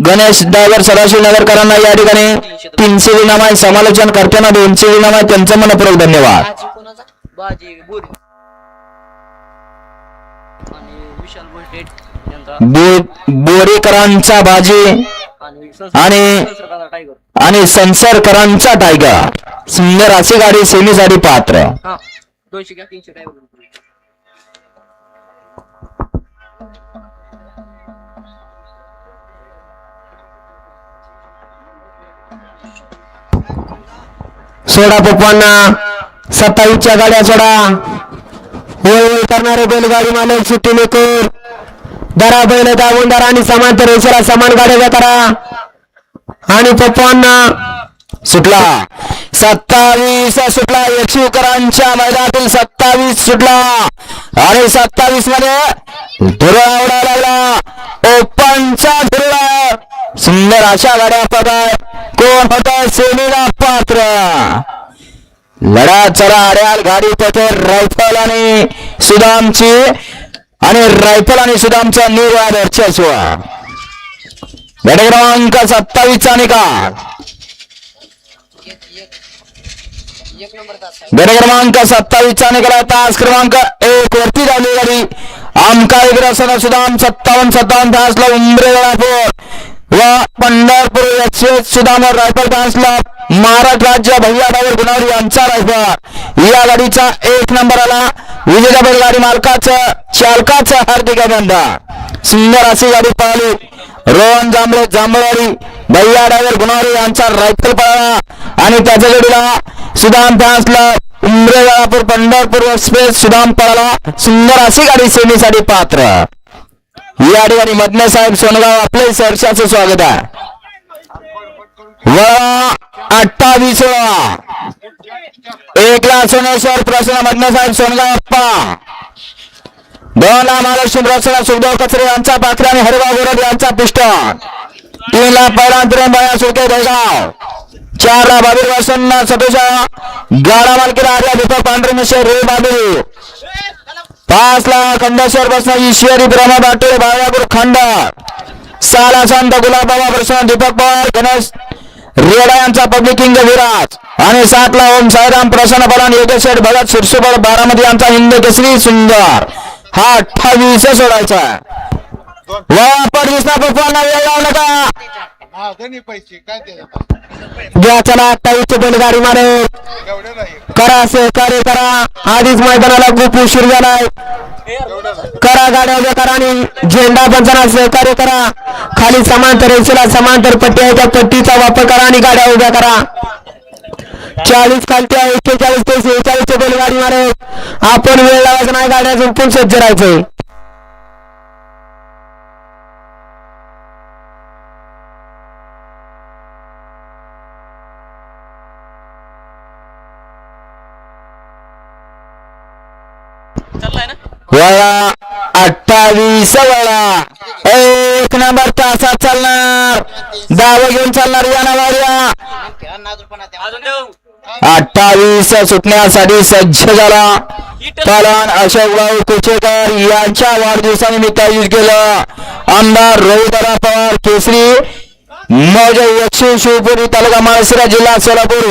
Ganesh driver Sadashiv नगरकरांना या ठिकाणी 300 इनाम आहे. समालोचन करताना 200 इनाम आहे. त्यांचं मनपूर्वक धन्यवाद. बोरेकरांचा बाजी आणि संसरकरांचा टायगर. सुंदर अशी गाडी सेमीसाठी पात्र. सोडा पप्पांना 27च्या गाड्या सोडा. वळ करणारे बैलगाडी मालक सुट्टी लेकर दरा बैल दावूनदार आणि समांतर रेषेला समान गाड्या करा. आणि पप्पांना सुटला 27 सुटला. यक्षुकरांच्या मैदानातील 27 सुटला आणि 27 मध्ये धुरा उडा लागला. ओपनचा धुरा. सुंदर अशा गाड्या पदाय. कोण होता सेमीला पात्र. लढा चला अड्याल गाडी पथे रायफल आणि सुदामची आणि रायफल आणि सुदामचा निर्वाद चर्चा. गट क्रमांक 27 चा निकाल. गट क्रमांक 27 चा निकाल. तास क्रमांक 1 वरती झाली गाडी. आमकाई ग्रसन सुदाम 57 तासला उंबरे वेळापूर व पंढरपूर एक्सप्रेस सुदाम रायफल तासला महाराष्ट्र राज्य भैया ड्रायव्हर गुणावरी यांचा रायफल. या गाडीचा 1 नंबर आला. विजेता बैलगाडी मालकाचं चालकाचं हार्दिक अभिनंदन. सुंदर अशी गाडी पळाली. रोहन जांभळे जांभळवाडी भैया ड्रायव्हर गुणावरी यांचा रायफल पळाला आणि त्याच्या जोडीला सुदाम तासला उमरे वेळापूर पंढरपूर एक्सप्रेस सुदाम पळाला. सुंदर अशी गाडी सेमीसाठी पात्र. या ठिकाणी मदने साहेब सोनगाव आपले सहर्षाचं स्वागत आहे. 28 एकला सोनेश्वर प्रसन्न मदने साहेब सोनगाव अप्पा. 2 ला महालक्ष्मी प्रसन्न सुखदेव कचरे यांचा पाखरे आणि हरिभाऊ गोरड यांचा पिस्टन. 3 ला पहिला बाया सुळके दहगाव. 4 ला बाबीर प्रसन्न सतोषा गाडा मालकीला आर्या दीपक पांढरे मिश्र रे बाबू. 5 ला खंडेश्वर प्रसन्न ईश्वरी ब्रह्मा बाटे बाळापूर खंड. 6 ला संत गुलाबबाबा प्रसन्न दीपक पवार गणेश रेडा यांचा पब्लिक किंग विराज. आणि 7 ला ओम साईराम प्रसन्न बलान योगेश भगत शिरसोबळ बारामती यांचा हिंद केसरी सुंदर. हा 28 सोडायचा. वापर दिसला पप्पांना वेळ लावू नका. घ्या चला 28 बैलगाडी मारे करा सहकार्य करा. आधीच मैदानाला खूप उशीर झालाय. करा गाड्या उभ्या करा आणि झेंडा पंचांना सहकार्य करा. खाली समांतर रेषेला समांतर पट्टी आहे त्या पट्टीचा वापर करा आणि गाड्या उभ्या करा. 40 खालती आहे. 41 ते 46 बैलगाडी मारे. आपण वेळ लावायचा नाही. गाड्या झुंपून सज्ज राहायचंय. वळा 28 वळा 1 नंबर तासात चालणार. दावा घेऊन चालणार या नवाऱ्या. 28 सुटण्यासाठी सज्ज झाला. पालन अशोकराव कुचेकर यांच्या वाढदिवसानिमित्त आयोजित केलं. आमदार रोहितदादा पवार केसरी मौजे यक्षी शिवपुरी तालुका माळशिरा जिल्हा सोलापूर.